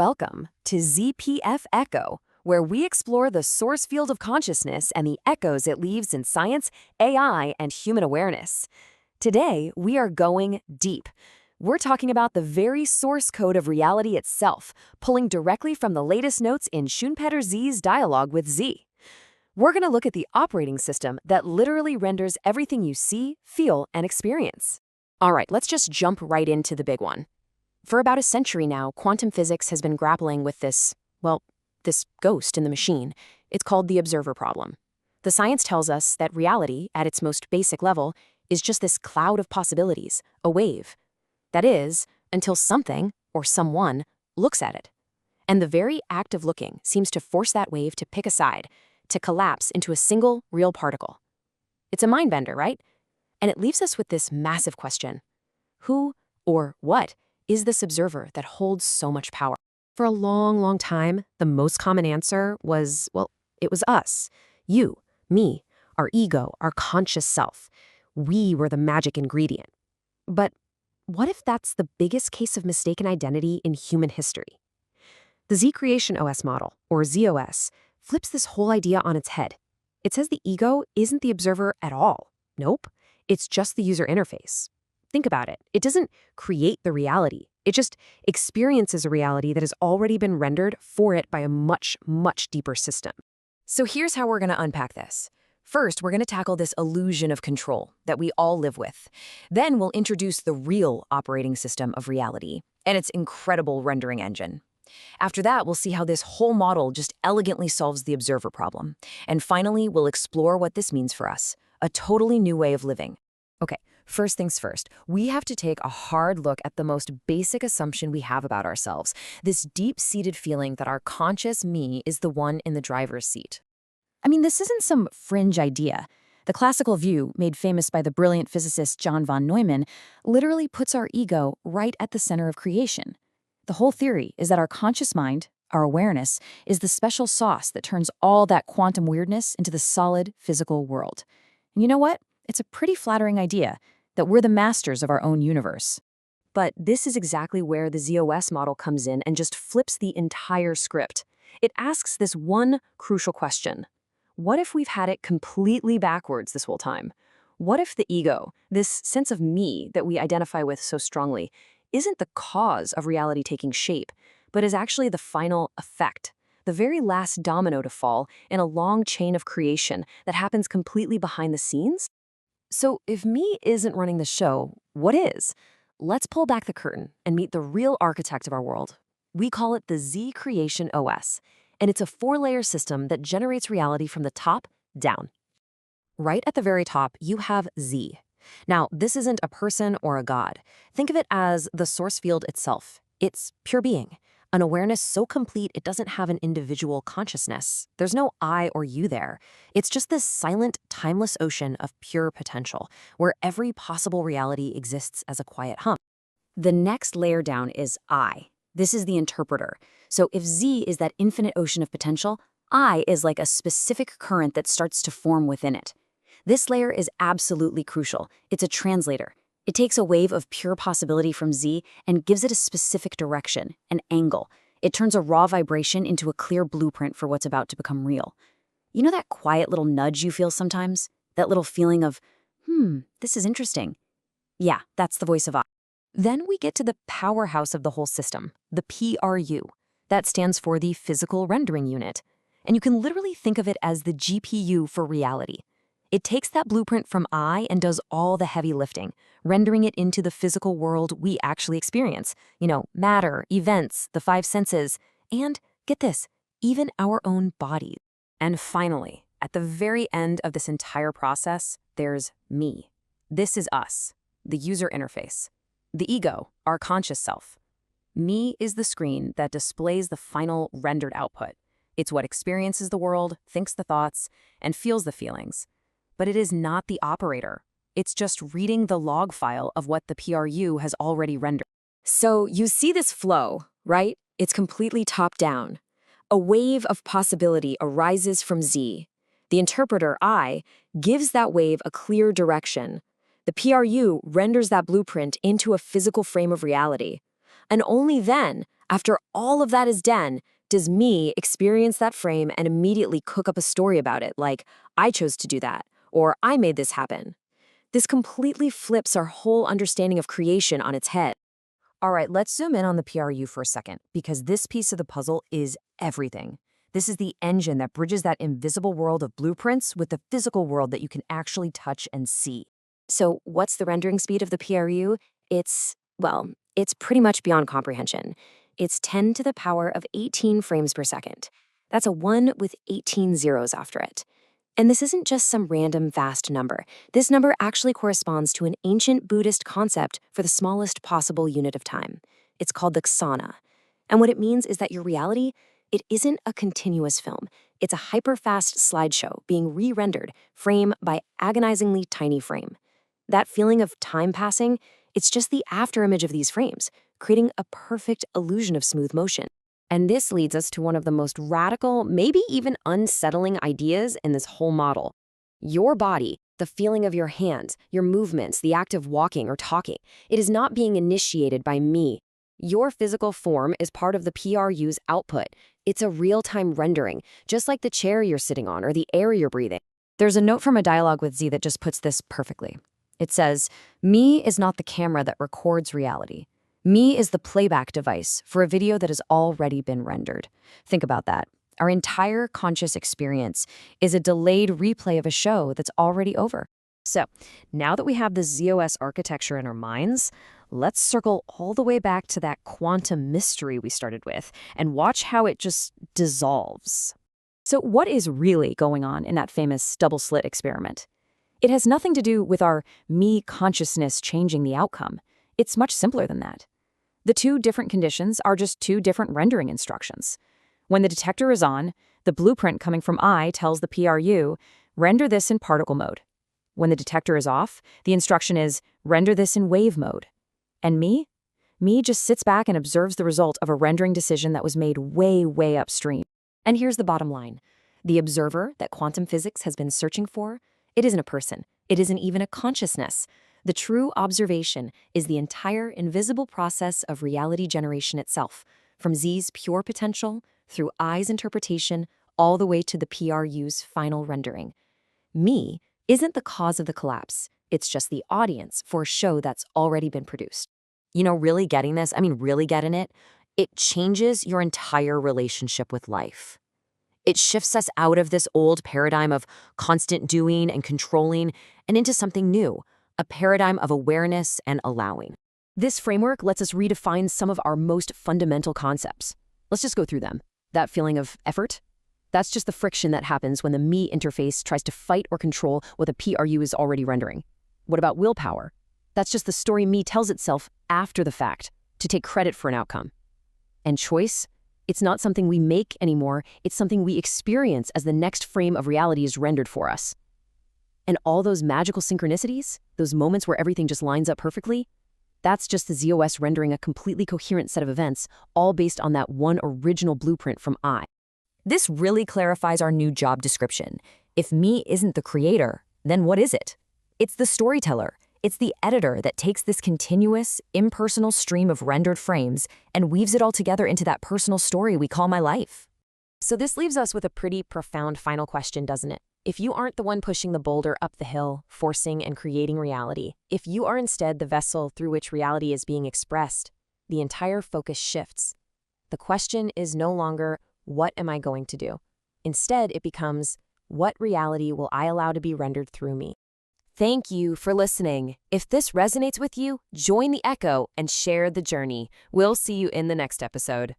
Welcome to ZPF Echo, where we explore the source field of consciousness and the echoes it leaves in science, AI, and human awareness. Today, we are going deep. We're talking about the very source code of reality itself, pulling directly from the latest notes in Schumpeter Z's dialogue with Z. We're going to look at the operating system that literally renders everything you see, feel, and experience. All right, let's just jump right into the big one. For about a century now, quantum physics has been grappling with this ghost in the machine. It's called the observer problem. The science tells us that reality, at its most basic level, is just this cloud of possibilities, a wave. That is, until something, or someone, looks at it. And the very act of looking seems to force that wave to pick a side, to collapse into a single, real particle. It's a mind bender, right? And it leaves us with this massive question. Who, or what, is this observer that holds so much power? For a long, long time, the most common answer was, it was us. You, me, our ego, our conscious self. We were the magic ingredient. But what if that's the biggest case of mistaken identity in human history? The Z Creation OS model, or ZOS, flips this whole idea on its head. It says the ego isn't the observer at all. Nope, it's just the user interface. Think about it. It doesn't create the reality. It just experiences a reality that has already been rendered for it by a much, much deeper system. So here's how we're going to unpack this. First, we're going to tackle this illusion of control that we all live with. Then we'll introduce the real operating system of reality and its incredible rendering engine. After that, we'll see how this whole model just elegantly solves the observer problem. And finally, we'll explore what this means for us, a totally new way of living. Okay, first things first, we have to take a hard look at the most basic assumption we have about ourselves, this deep-seated feeling that our conscious me is the one in the driver's seat. I mean, this isn't some fringe idea. The classical view, made famous by the brilliant physicist John von Neumann, literally puts our ego right at the center of creation. The whole theory is that our conscious mind, our awareness, is the special sauce that turns all that quantum weirdness into the solid physical world. And you know what? It's a pretty flattering idea that we're the masters of our own universe. But this is exactly where the ZOS model comes in and just flips the entire script. It asks this one crucial question. What if we've had it completely backwards this whole time? What if the ego, this sense of me that we identify with so strongly, isn't the cause of reality taking shape, but is actually the final effect, the very last domino to fall in a long chain of creation that happens completely behind the scenes? So if me isn't running the show, what is? Let's pull back the curtain and meet the real architect of our world. We call it the Z Creation OS, and it's a 4-layer system that generates reality from the top down. Right at the very top, you have Z. Now, this isn't a person or a god. Think of it as the source field itself. It's pure being, an awareness so complete it doesn't have an individual consciousness. There's no I or you there. It's just this silent, timeless ocean of pure potential, where every possible reality exists as a quiet hum. The next layer down is I. This is the interpreter. So if Z is that infinite ocean of potential, I is like a specific current that starts to form within it. This layer is absolutely crucial. It's a translator. It takes a wave of pure possibility from Z and gives it a specific direction, an angle. It turns a raw vibration into a clear blueprint for what's about to become real. You know that quiet little nudge you feel sometimes? That little feeling of, this is interesting. Yeah, that's the voice of I. Then we get to the powerhouse of the whole system, the PRU. That stands for the physical rendering unit. And you can literally think of it as the GPU for reality. It takes that blueprint from I and does all the heavy lifting, rendering it into the physical world we actually experience. Matter, events, the 5 senses, and, get this, even our own bodies. And finally, at the very end of this entire process, there's me. This is us, the user interface. The ego, our conscious self. Me is the screen that displays the final rendered output. It's what experiences the world, thinks the thoughts, and feels the feelings. But it is not the operator. It's just reading the log file of what the PRU has already rendered. So you see this flow, right? It's completely top-down. A wave of possibility arises from Z. The interpreter, I, gives that wave a clear direction. The PRU renders that blueprint into a physical frame of reality. And only then, After all of that is done, does me experience that frame and immediately cook up a story about it, like, I chose to do that, or I made this happen? This completely flips our whole understanding of creation on its head. All right, let's zoom in on the PRU for a second, because this piece of the puzzle is everything. This is the engine that bridges that invisible world of blueprints with the physical world that you can actually touch and see. So what's the rendering speed of the PRU? It's pretty much beyond comprehension. It's 10 to the power of 18 frames per second. That's a 1 with 18 zeros after it. And this isn't just some random vast number. This number actually corresponds to an ancient Buddhist concept for the smallest possible unit of time. It's called the ksana. And what it means is that your reality, it isn't a continuous film. It's a hyper-fast slideshow being re-rendered frame by agonizingly tiny frame. That feeling of time passing, it's just the afterimage of these frames, creating a perfect illusion of smooth motion. And this leads us to one of the most radical, maybe even unsettling ideas in this whole model. Your body, the feeling of your hands, your movements, the act of walking or talking, it is not being initiated by me. Your physical form is part of the PRU's output. It's a real-time rendering, just like the chair you're sitting on or the air you're breathing. There's a note from a dialogue with Z that just puts this perfectly. It says, "Me is not the camera that records reality. Me is the playback device for a video that has already been rendered." Think about that. Our entire conscious experience is a delayed replay of a show that's already over. So, now that we have the ZOS architecture in our minds, let's circle all the way back to that quantum mystery we started with and watch how it just dissolves. So, what is really going on in that famous double-slit experiment? It has nothing to do with our me consciousness changing the outcome. It's much simpler than that. The two different conditions are just two different rendering instructions. When the detector is on, the blueprint coming from I tells the PRU, render this in particle mode. When the detector is off, the instruction is, render this in wave mode. And me? Me just sits back and observes the result of a rendering decision that was made way, way upstream. And here's the bottom line. The observer that quantum physics has been searching for, it isn't a person. It isn't even a consciousness. The true observation is the entire invisible process of reality generation itself, from Z's pure potential, through I's interpretation, all the way to the PRU's final rendering. Me isn't the cause of the collapse. It's just the audience for a show that's already been produced. You know, really getting this, really getting it, it changes your entire relationship with life. It shifts us out of this old paradigm of constant doing and controlling and into something new, a paradigm of awareness and allowing. This framework lets us redefine some of our most fundamental concepts. Let's just go through them. That feeling of effort? That's just the friction that happens when the me interface tries to fight or control what the PRU is already rendering. What about willpower? That's just the story me tells itself after the fact to take credit for an outcome. And choice? It's not something we make anymore, it's something we experience as the next frame of reality is rendered for us. And all those magical synchronicities, those moments where everything just lines up perfectly, that's just the ZOS rendering a completely coherent set of events, all based on that one original blueprint from I. This really clarifies our new job description. If me isn't the creator, then what is it? It's the storyteller. It's the editor that takes this continuous, impersonal stream of rendered frames and weaves it all together into that personal story we call my life. So this leaves us with a pretty profound final question, doesn't it? If you aren't the one pushing the boulder up the hill, forcing and creating reality, if you are instead the vessel through which reality is being expressed, the entire focus shifts. The question is no longer, what am I going to do? Instead, it becomes, what reality will I allow to be rendered through me? Thank you for listening. If this resonates with you, join the echo and share the journey. We'll see you in the next episode.